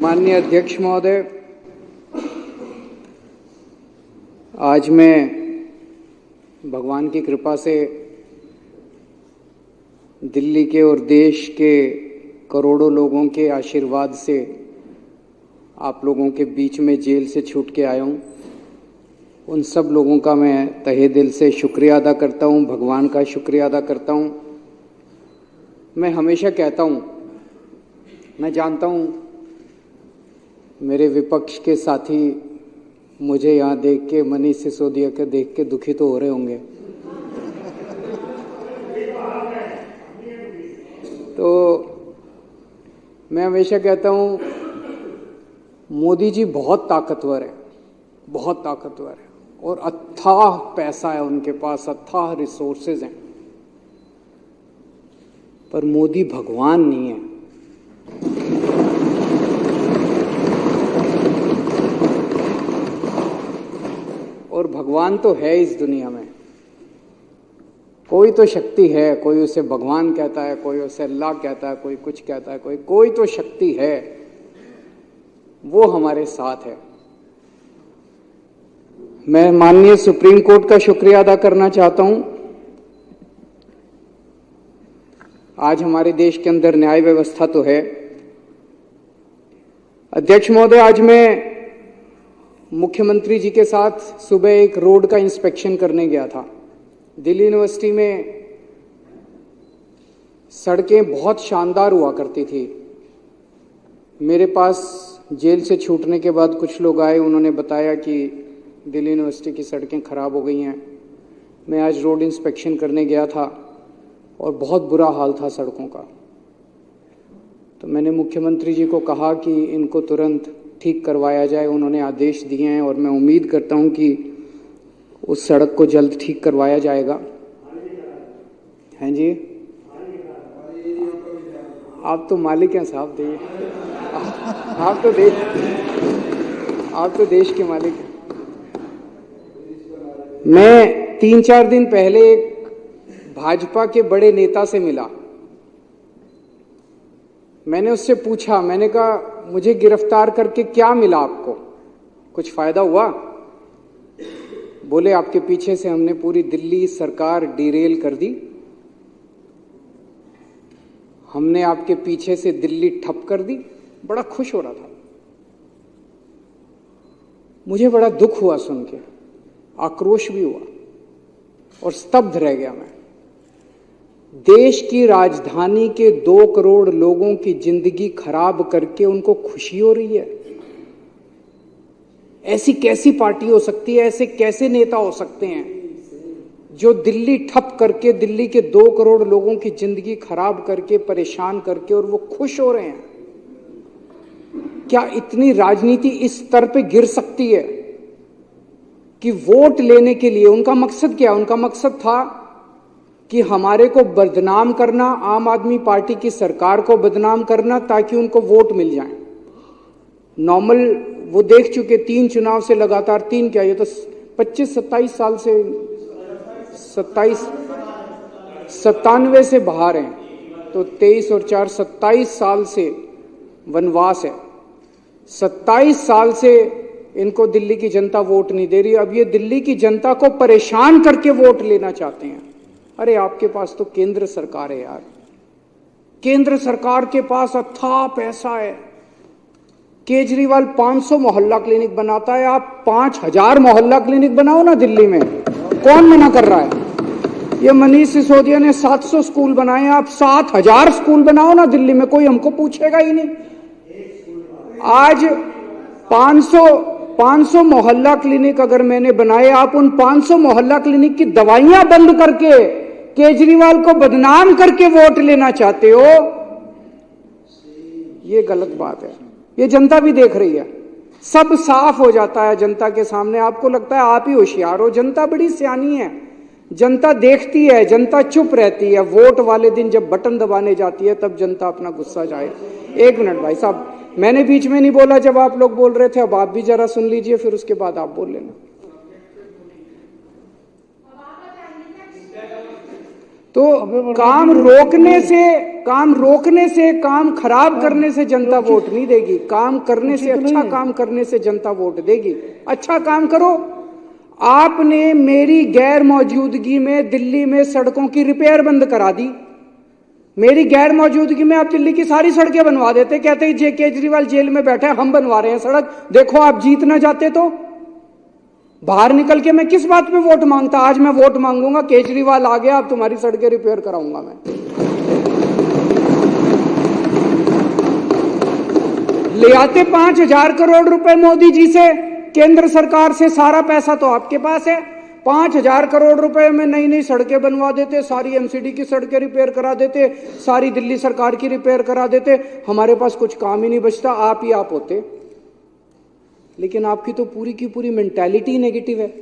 माननीय अध्यक्ष महोदय, आज मैं भगवान की कृपा से दिल्ली के और देश के करोड़ों लोगों के आशीर्वाद से आप लोगों के बीच में जेल से छूट के आया हूँ। उन सब लोगों का मैं तहे दिल से शुक्रिया अदा करता हूँ, भगवान का शुक्रिया अदा करता हूँ। मैं हमेशा कहता हूँ, मैं जानता हूँ मेरे विपक्ष के साथी मुझे यहाँ देख के, मनीष सिसोदिया के देख के दुखी तो हो रहे होंगे। तो मैं हमेशा कहता हूँ मोदी जी बहुत ताकतवर है, बहुत ताकतवर है और अथाह पैसा है उनके पास, अथाह रिसोर्सेज हैं, पर मोदी भगवान नहीं है। और भगवान तो है इस दुनिया में, कोई तो शक्ति है, कोई उसे भगवान कहता है, कोई उसे अल्लाह कहता है, कोई कुछ कहता है, कोई तो शक्ति है, वो हमारे साथ है। मैं माननीय सुप्रीम कोर्ट का शुक्रिया अदा करना चाहता हूं। आज हमारे देश के अंदर न्याय व्यवस्था तो है। अध्यक्ष महोदय, आज मैं मुख्यमंत्री जी के साथ सुबह एक रोड का इंस्पेक्शन करने गया था। दिल्ली यूनिवर्सिटी में सड़कें बहुत शानदार हुआ करती थी। मेरे पास जेल से छूटने के बाद कुछ लोग आए, उन्होंने बताया कि दिल्ली यूनिवर्सिटी की सड़कें खराब हो गई हैं। मैं आज रोड इंस्पेक्शन करने गया था और बहुत बुरा हाल था सड़कों का। तो मैंने मुख्यमंत्री जी को कहा कि इनको तुरंत ठीक करवाया जाए। उन्होंने आदेश दिए हैं और मैं उम्मीद करता हूं कि उस सड़क को जल्द ठीक करवाया जाएगा। हैं जी, आप तो मालिक हैं साहब, दिए आप तो देश के मालिक हैं। मैं 3-4 दिन पहले एक भाजपा के बड़े नेता से मिला। मैंने उससे पूछा, मैंने कहा मुझे गिरफ्तार करके क्या मिला आपको, कुछ फायदा हुआ? बोले आपके पीछे से हमने पूरी दिल्ली सरकार डिरेल कर दी, हमने आपके पीछे से दिल्ली ठप कर दी। बड़ा खुश हो रहा था। मुझे बड़ा दुख हुआ सुन के, आक्रोश भी हुआ और स्तब्ध रह गया मैं। देश की राजधानी के 2 करोड़ लोगों की जिंदगी खराब करके उनको खुशी हो रही है। ऐसी कैसी पार्टी हो सकती है, ऐसे कैसे नेता हो सकते हैं जो दिल्ली ठप करके, दिल्ली के 2 करोड़ लोगों की जिंदगी खराब करके, परेशान करके, और वो खुश हो रहे हैं? क्या इतनी राजनीति इस स्तर पे गिर सकती है कि वोट लेने के लिए उनका मकसद क्या? उनका मकसद था कि हमारे को बदनाम करना, आम आदमी पार्टी की सरकार को बदनाम करना, ताकि उनको वोट मिल जाए। नॉर्मल वो देख चुके 3 चुनाव से लगातार, 3 क्या, ये तो 25-27 साल से, 97 से बाहर हैं, तो 23 और 4 27 साल से वनवास है। 27 साल से इनको दिल्ली की जनता वोट नहीं दे रही। अब ये दिल्ली की जनता को परेशान करके वोट लेना चाहते हैं। अरे आपके पास तो केंद्र सरकार है यार, केंद्र सरकार के पास अथाह पैसा है। केजरीवाल 500 मोहल्ला क्लिनिक बनाता है, आप 5000 मोहल्ला क्लिनिक बनाओ ना दिल्ली में, कौन मना कर रहा है? ये मनीष सिसोदिया ने 700 स्कूल बनाए, आप 7000 स्कूल बनाओ ना दिल्ली में, कोई हमको पूछेगा ही नहीं। आज 500 मोहल्ला क्लिनिक अगर मैंने बनाए, आप उन 500 मोहल्ला क्लिनिक की दवाइयां बंद करके केजरीवाल को बदनाम करके वोट लेना चाहते हो, ये गलत बात है। ये जनता भी देख रही है, सब साफ हो जाता है जनता के सामने। आपको लगता है आप ही होशियार हो, जनता बड़ी सियानी है, जनता देखती है, जनता चुप रहती है। वोट वाले दिन जब बटन दबाने जाती है तब जनता अपना गुस्सा जाए। 1 मिनट भाई साहब, मैंने बीच में नहीं बोला जब आप लोग बोल रहे थे, अब आप भी जरा सुन लीजिए, फिर उसके बाद आप बोल लेना। तो काम रोकने से, काम खराब करने से जनता वोट नहीं देगी। काम करने से, अच्छा काम करने से जनता वोट देगी। अच्छा काम करो। आपने मेरी गैर मौजूदगी में दिल्ली में सड़कों की रिपेयर बंद करा दी। मेरी गैर मौजूदगी में आप दिल्ली की सारी सड़कें बनवा देते, कहते हैं जे केजरीवाल जेल में बैठा है, हम बनवा रहे हैं सड़क, देखो आप जीत ना जाते तो। बाहर निकल के मैं किस बात पे वोट मांगता? आज मैं वोट मांगूंगा, केजरीवाल आ गया, अब तुम्हारी सड़कें रिपेयर कराऊंगा मैं। ले आते 5,000 करोड़ रुपए मोदी जी से, केंद्र सरकार से, सारा पैसा तो आपके पास है। 5,000 करोड़ रुपए में नई नई सड़कें बनवा देते, सारी एमसीडी की सड़कें रिपेयर करा देते, सारी दिल्ली सरकार की रिपेयर करा देते। हमारे पास कुछ काम ही नहीं बचता, आप ही आप होते। लेकिन आपकी तो पूरी की पूरी मेंटालिटी नेगेटिव है।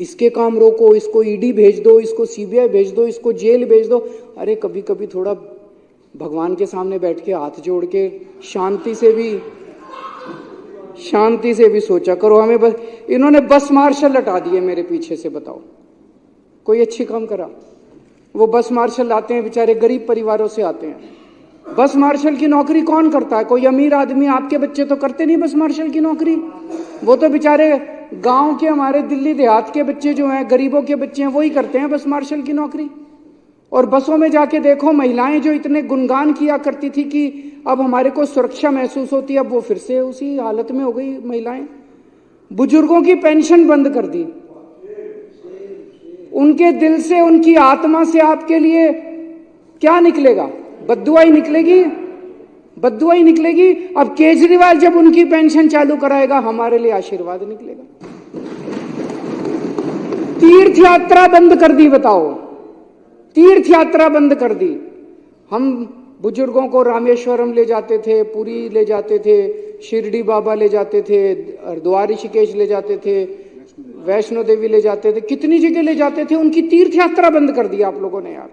इसके काम रोको, इसको ईडी भेज दो, इसको सीबीआई भेज दो, इसको जेल भेज दो। अरे कभी कभी थोड़ा भगवान के सामने बैठ के हाथ जोड़ के शांति से भी सोचा करो। हमें बस इन्होंने बस मार्शल लटा दिए मेरे पीछे से, बताओ कोई अच्छी काम करा? वो बस मार्शल आते हैं, बेचारे गरीब परिवारों से आते हैं। बस मार्शल की नौकरी कौन करता है? कोई अमीर आदमी, आपके बच्चे तो करते नहीं बस मार्शल की नौकरी। वो तो बेचारे गांव के, हमारे दिल्ली देहात के बच्चे जो हैं, गरीबों के बच्चे हैं, वही करते हैं बस मार्शल की नौकरी। और बसों में जाके देखो, महिलाएं जो इतने गुणगान किया करती थी कि अब हमारे को सुरक्षा महसूस होती है, अब वो फिर से उसी हालत में हो गई महिलाएं। बुजुर्गों की पेंशन बंद कर दी। उनके दिल से, उनकी आत्मा से आपके लिए क्या निकलेगा? बद्दुआ ही निकलेगी, बद्दुआ ही निकलेगी। अब केजरीवाल जब उनकी पेंशन चालू कराएगा, हमारे लिए आशीर्वाद निकलेगा। तीर्थ यात्रा बंद कर दी, बताओ, तीर्थ यात्रा बंद कर दी। हम बुजुर्गों को रामेश्वरम ले जाते थे, पुरी ले जाते थे, शिरडी बाबा ले जाते थे, हरिद्वार ऋषिकेश ले जाते थे, वैष्णो देवी ले जाते थे, कितनी जगह ले जाते थे। उनकी तीर्थ यात्रा बंद कर दी आप लोगों ने। यार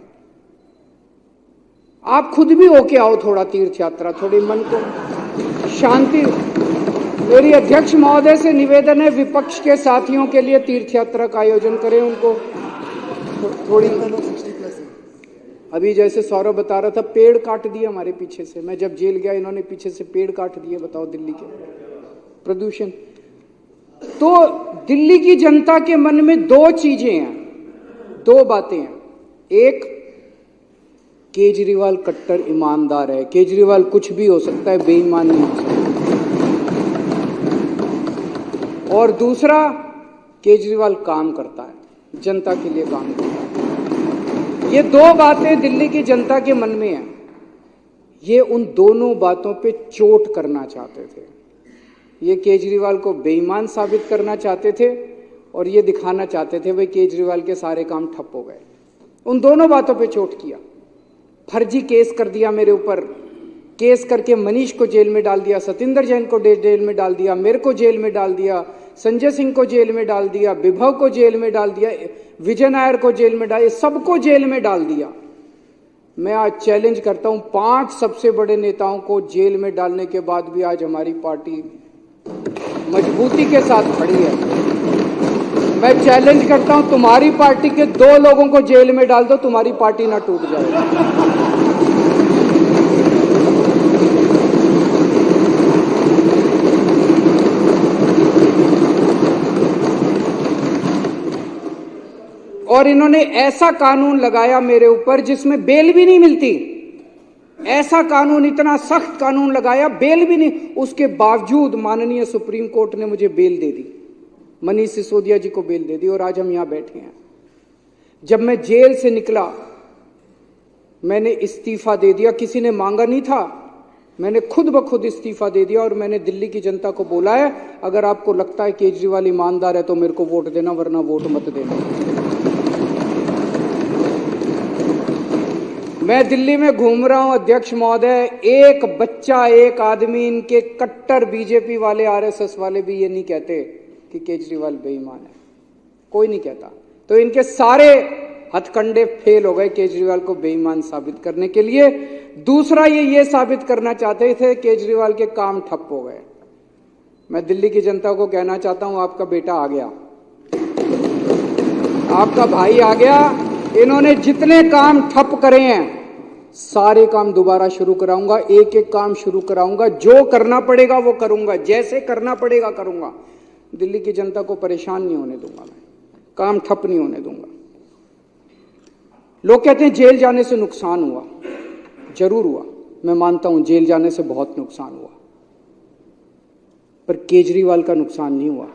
आप खुद भी होके आओ थोड़ा तीर्थ यात्रा, थोड़ी मन को शांति। मेरी अध्यक्ष महोदय से निवेदन है, विपक्ष के साथियों के लिए तीर्थ यात्रा का आयोजन करें। उनको थोड़ी, अभी जैसे सौरभ बता रहा था, पेड़ काट दिए हमारे पीछे से। मैं जब जेल गया, इन्होंने पीछे से पेड़ काट दिए। बताओ दिल्ली के प्रदूषण। तो दिल्ली की जनता के मन में दो चीजें हैं, दो बातें हैं। एक, केजरीवाल कट्टर ईमानदार है, केजरीवाल कुछ भी हो सकता है, बेईमान नहीं हो सकता। और दूसरा, केजरीवाल काम करता है, जनता के लिए काम करता है। ये दो बातें दिल्ली की जनता के मन में हैं। ये उन दोनों बातों पे चोट करना चाहते थे। ये केजरीवाल को बेईमान साबित करना चाहते थे और ये दिखाना चाहते थे भाई केजरीवाल के सारे काम ठप हो गए। उन दोनों बातों पे चोट किया। फर्जी केस कर दिया मेरे ऊपर, केस करके मनीष को जेल में डाल दिया, सतिंदर जैन को जेल में डाल दिया, मेरे को जेल में डाल दिया, संजय सिंह को जेल में डाल दिया, विभव को जेल में डाल दिया, विजय नायर को जेल में डाल, सबको जेल में डाल दिया। मैं आज चैलेंज करता हूं, 5 सबसे बड़े नेताओं को जेल में डालने के बाद भी आज हमारी पार्टी मजबूती के साथ खड़ी है। मैं चैलेंज करता हूं, तुम्हारी पार्टी के 2 लोगों को जेल में डाल दो, तुम्हारी पार्टी ना टूट जाए। और इन्होंने ऐसा कानून लगाया मेरे ऊपर जिसमें बेल भी नहीं मिलती। ऐसा कानून, इतना सख्त कानून लगाया, बेल भी नहीं। उसके बावजूद माननीय सुप्रीम कोर्ट ने मुझे बेल दे दी, मनीष सिसोदिया जी को बेल दे दी और आज हम यहां बैठे हैं। जब मैं जेल से निकला, मैंने इस्तीफा दे दिया। किसी ने मांगा नहीं था, मैंने खुद ब खुद इस्तीफा दे दिया। और मैंने दिल्ली की जनता को बोला है, अगर आपको लगता है केजरीवाल ईमानदार है तो मेरे को वोट देना, वरना वोट मत देना। मैं दिल्ली में घूम रहा हूं अध्यक्ष महोदय, एक बच्चा, एक आदमी, इनके कट्टर बीजेपी वाले, आरएसएस वाले भी ये नहीं कहते कि केजरीवाल बेईमान है, कोई नहीं कहता। तो इनके सारे हथकंडे फेल हो गए केजरीवाल को बेईमान साबित करने के लिए। दूसरा ये साबित करना चाहते थे केजरीवाल के काम ठप हो गए। मैं दिल्ली की जनता को कहना चाहता हूं, आपका बेटा आ गया, आपका भाई आ गया। इन्होंने जितने काम ठप करे हैं, सारे काम दोबारा शुरू कराऊंगा, एक एक काम शुरू कराऊंगा, जो करना पड़ेगा वो करूंगा, जैसे करना पड़ेगा करूंगा। दिल्ली की जनता को परेशान नहीं होने दूंगा, मैं काम ठप नहीं होने दूंगा। लोग कहते हैं जेल जाने से नुकसान हुआ, जरूर हुआ, मैं मानता हूं जेल जाने से बहुत नुकसान हुआ, पर केजरीवाल का नुकसान नहीं हुआ,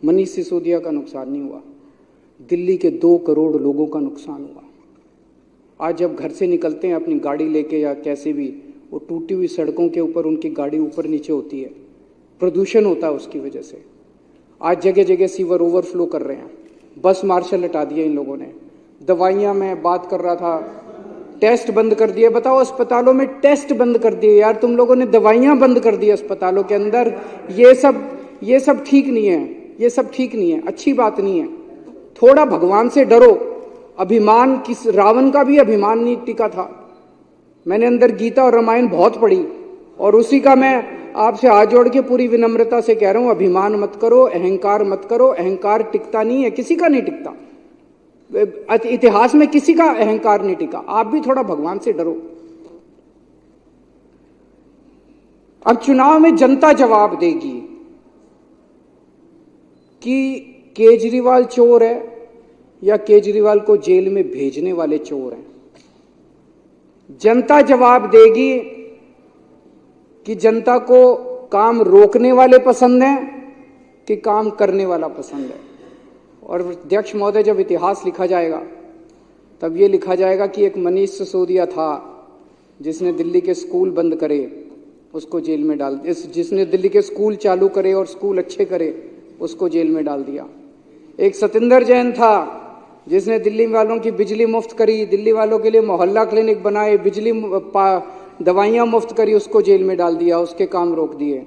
मनीष सिसोदिया का नुकसान नहीं हुआ, दिल्ली के 2 करोड़ लोगों का नुकसान हुआ। आज जब घर से निकलते हैं अपनी गाड़ी लेके या कैसे भी, वो टूटी हुई सड़कों के ऊपर उनकी गाड़ी ऊपर नीचे होती है, प्रदूषण होता है उसकी वजह से। आज जगह जगह सीवर ओवरफ्लो कर रहे हैं, बस मार्शल हटा दिए इन लोगों ने। दवाइयां, मैं बात कर रहा था, टेस्ट बंद कर दिए। बताओ, अस्पतालों में टेस्ट बंद कर दिए यार, तुम लोगों ने दवाइयां बंद कर दी अस्पतालों के अंदर। ये सब ठीक नहीं है, ये सब ठीक नहीं है, अच्छी बात नहीं है। थोड़ा भगवान से डरो। अभिमान, किस रावण का भी अभिमान नहीं टिका था। मैंने अंदर गीता और रामायण बहुत पढ़ी, और उसी का मैं आपसे हाथ जोड़ के पूरी विनम्रता से कह रहा हूं, अभिमान मत करो, अहंकार मत करो। अहंकार टिकता नहीं है, किसी का नहीं टिकता, इतिहास में किसी का अहंकार नहीं टिका। आप भी थोड़ा भगवान से डरो। अब चुनाव में जनता जवाब देगी कि केजरीवाल चोर है या केजरीवाल को जेल में भेजने वाले चोर हैं। जनता जवाब देगी कि जनता को काम रोकने वाले पसंद हैं कि काम करने वाला पसंद है। और अध्यक्ष महोदय, जब इतिहास लिखा जाएगा तब ये लिखा जाएगा कि एक मनीष सिसोदिया था जिसने दिल्ली के स्कूल बंद करे, उसको जेल में डाल दिया। जिसने दिल्ली के स्कूल चालू करे और स्कूल अच्छे करे, उसको जेल में डाल दिया। एक सतिंदर जैन था जिसने दिल्ली वालों की बिजली मुफ्त करी, दिल्ली वालों के लिए मोहल्ला क्लिनिक बनाए, दवाइयां मुफ्त करी, उसको जेल में डाल दिया, उसके काम रोक दिए।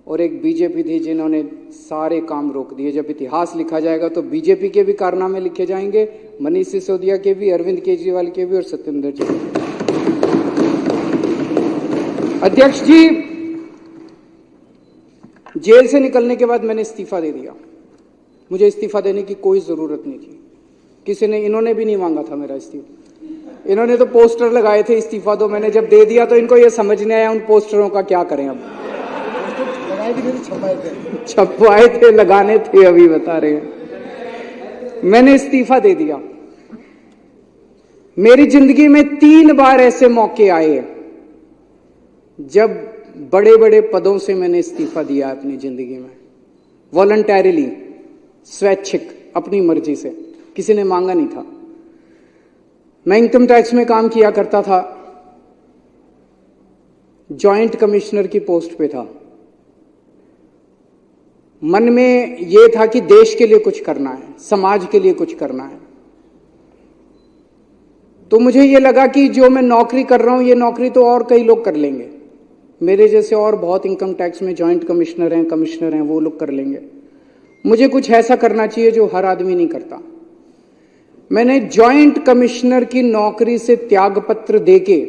और एक बीजेपी थी जिन्होंने सारे काम रोक दिए। जब इतिहास लिखा जाएगा तो बीजेपी के भी कारनामे लिखे जाएंगे, मनीष सिसोदिया के भी, अरविंद केजरीवाल के भी और सत्येंद्र जी। अध्यक्ष जी, जेल से निकलने के बाद मैंने इस्तीफा दे दिया। मुझे इस्तीफा देने की कोई जरूरत नहीं थी, किसी ने, इन्होंने भी नहीं मांगा था मेरा इस्तीफा। इन्होंने तो पोस्टर लगाए थे इस्तीफा दो, मैंने जब दे दिया तो इनको ये समझ नहीं आया उन पोस्टरों का क्या करें। अब छपवाए थे, लगाने थे, अभी बता रहे हैं। मैंने इस्तीफा दे दिया। मेरी जिंदगी में 3 बार ऐसे मौके आए जब बड़े बड़े पदों से मैंने इस्तीफा दिया अपनी जिंदगी में, वॉलंटरीली, स्वैच्छिक, अपनी मर्जी से, किसी ने मांगा नहीं था। मैं इनकम टैक्स में काम किया करता था, जॉइंट कमिश्नर की पोस्ट पे था। मन में यह था कि देश के लिए कुछ करना है, समाज के लिए कुछ करना है। तो मुझे यह लगा कि जो मैं नौकरी कर रहा हूं, ये नौकरी तो और कई लोग कर लेंगे, मेरे जैसे और बहुत इनकम टैक्स में जॉइंट कमिश्नर हैं, कमिश्नर हैं, वो लोग कर लेंगे। मुझे कुछ ऐसा करना चाहिए जो हर आदमी नहीं करता। मैंने जॉइंट कमिश्नर की नौकरी से त्यागपत्र देके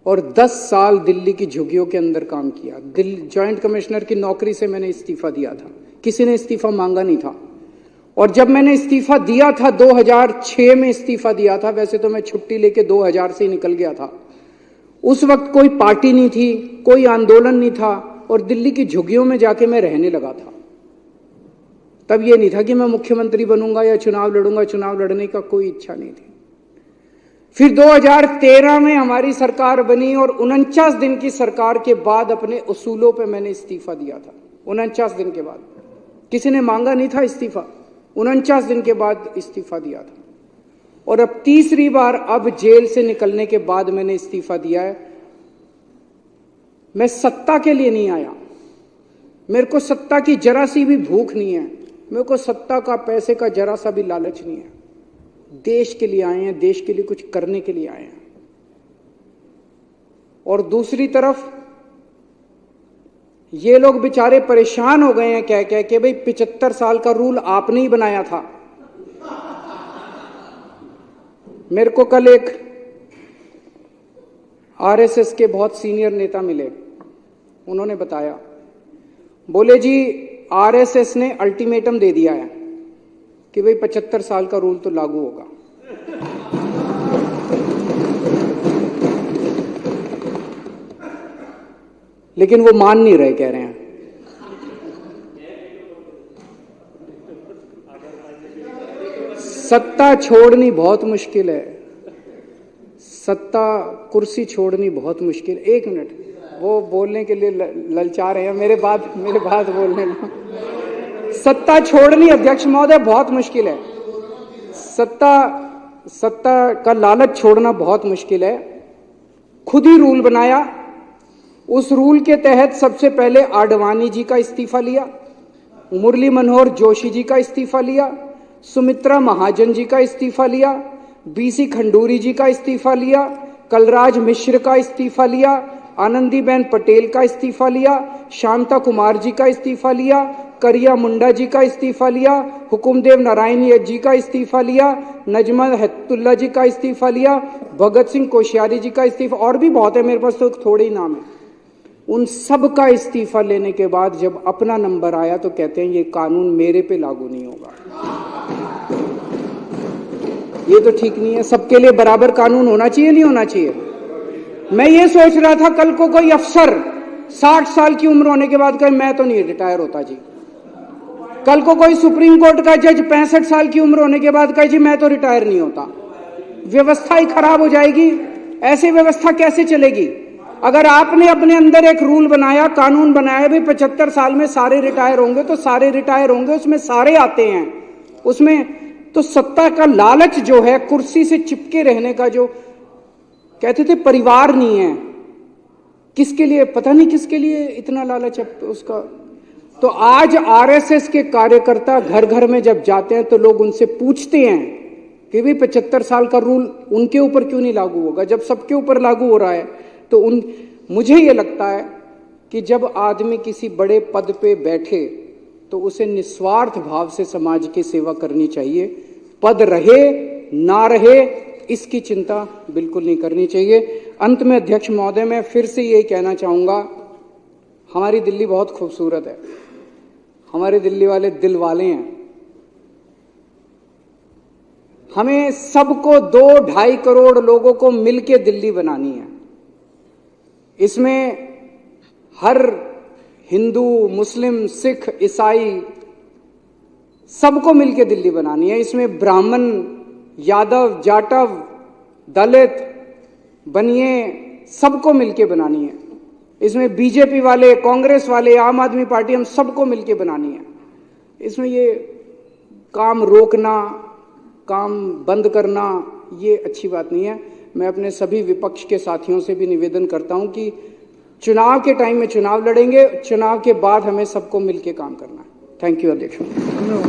और 10 साल दिल्ली की झुग्गियों के अंदर काम किया। जॉइंट कमिश्नर की नौकरी से मैंने इस्तीफा दिया था, किसी ने इस्तीफा मांगा नहीं था। और जब मैंने इस्तीफा दिया था, 2006 में इस्तीफा दिया था, वैसे तो मैं छुट्टी लेके 2000 से ही निकल गया था। उस वक्त कोई पार्टी नहीं थी, कोई आंदोलन नहीं था, और दिल्ली की झुग्गियों में जाके मैं रहने लगा था। तब ये नहीं था कि मैं मुख्यमंत्री बनूंगा या चुनाव लड़ूंगा, चुनाव लड़ने का कोई इच्छा नहीं थी। फिर 2013 में हमारी सरकार बनी और 49 दिन की सरकार के बाद अपने उसूलों पे मैंने इस्तीफा दिया था। 49 दिन के बाद, किसी ने मांगा नहीं था इस्तीफा, 49 दिन के बाद इस्तीफा दिया था। और अब तीसरी बार, अब जेल से निकलने के बाद मैंने इस्तीफा दिया है। मैं सत्ता के लिए नहीं आया, मेरे को सत्ता की जरा सी भी भूख नहीं है, मेरे को सत्ता का, पैसे का जरा सा भी लालच नहीं है। देश के लिए आए हैं, देश के लिए कुछ करने के लिए आए हैं। और दूसरी तरफ ये लोग बेचारे परेशान हो गए हैं कह कह के, भाई 75 साल का रूल आपने ही बनाया था। मेरे को कल एक आरएसएस के बहुत सीनियर नेता मिले, उन्होंने बताया, बोले जी आरएसएस ने अल्टीमेटम दे दिया है कि भाई 75 साल का रूल तो लागू होगा। लेकिन वो मान नहीं रहे, कह रहे हैं। सत्ता छोड़नी बहुत मुश्किल है, सत्ता कुर्सी छोड़नी बहुत मुश्किल। एक मिनट, वो बोलने के लिए ललचा रहे हैं, मेरे बात बोलने दो। सत्ता छोड़नी अध्यक्ष महोदय बहुत मुश्किल है, सत्ता का लालच छोड़ना बहुत मुश्किल है। खुद ही रूल बनाया, उस रूल के तहत सबसे पहले आडवाणी जी का इस्तीफा लिया, मुरली मनोहर जोशी जी का इस्तीफा लिया, सुमित्रा महाजन जी का इस्तीफा लिया, बीसी खंडूरी जी का इस्तीफा लिया, कलराज मिश्र का इस्तीफा लिया, आनंदीबेन पटेल का इस्तीफा लिया, शांता कुमार जी का इस्तीफा लिया, करिया मुंडा जी का इस्तीफा लिया, हुकुमदेव नारायण जी का इस्तीफा लिया, नजमा हेतुल्ला जी का इस्तीफा लिया, भगत सिंह कोश्यारी जी का इस्तीफा, और भी बहुत है, मेरे पास तो थोड़े ही नाम है। उन सब का इस्तीफा लेने के बाद जब अपना नंबर आया तो कहते हैं ये कानून मेरे पे लागू नहीं होगा। ये तो ठीक नहीं है। सबके लिए बराबर कानून होना चाहिए, नहीं होना चाहिए? मैं ये सोच रहा था कल को कोई अफसर 60 साल की उम्र होने के बाद कहे मैं तो नहीं रिटायर होता जी, कल को कोई सुप्रीम कोर्ट का जज 65 साल की उम्र होने के बाद कहे जी मैं तो रिटायर नहीं होता। व्यवस्था ही खराब हो जाएगी। ऐसी व्यवस्था कैसे चलेगी? अगर आपने अपने अंदर एक रूल बनाया, कानून बनाया भी 75 साल में सारे रिटायर होंगे, तो सारे रिटायर होंगे, उसमें सारे आते हैं उसमें। तो सत्ता का लालच जो है, कुर्सी से चिपके रहने का, जो कहते थे परिवार नहीं है, किसके लिए पता नहीं, किसके लिए इतना लालच है उसका। तो आज आरएसएस के कार्यकर्ता घर घर में जब जाते हैं तो लोग उनसे पूछते हैं कि भाई 75 साल का रूल उनके ऊपर क्यों नहीं लागू होगा, जब सबके ऊपर लागू हो रहा है। तो मुझे ये लगता है कि जब आदमी किसी बड़े पद पे बैठे तो उसे निस्वार्थ भाव से समाज की सेवा करनी चाहिए। पद रहे ना रहे इसकी चिंता बिल्कुल नहीं करनी चाहिए। अंत में अध्यक्ष महोदय, मैं फिर से यही कहना चाहूंगा, हमारी दिल्ली बहुत खूबसूरत है, हमारे दिल्ली वाले दिल वाले हैं। हमें सबको 2-2.5 करोड़ लोगों को मिलके दिल्ली बनानी है। इसमें हर हिंदू, मुस्लिम, सिख, ईसाई सबको मिलके दिल्ली बनानी है। इसमें ब्राह्मण, यादव, जाटव, दलित, बनिए सबको मिलके बनानी है। इसमें बीजेपी वाले, कांग्रेस वाले, आम आदमी पार्टी, हम सबको मिलके बनानी है। इसमें ये काम रोकना, काम बंद करना, ये अच्छी बात नहीं है। मैं अपने सभी विपक्ष के साथियों से भी निवेदन करता हूं कि चुनाव के टाइम में चुनाव लड़ेंगे, चुनाव के बाद हमें सबको मिलके काम करना है। थैंक यू अध्यक्ष।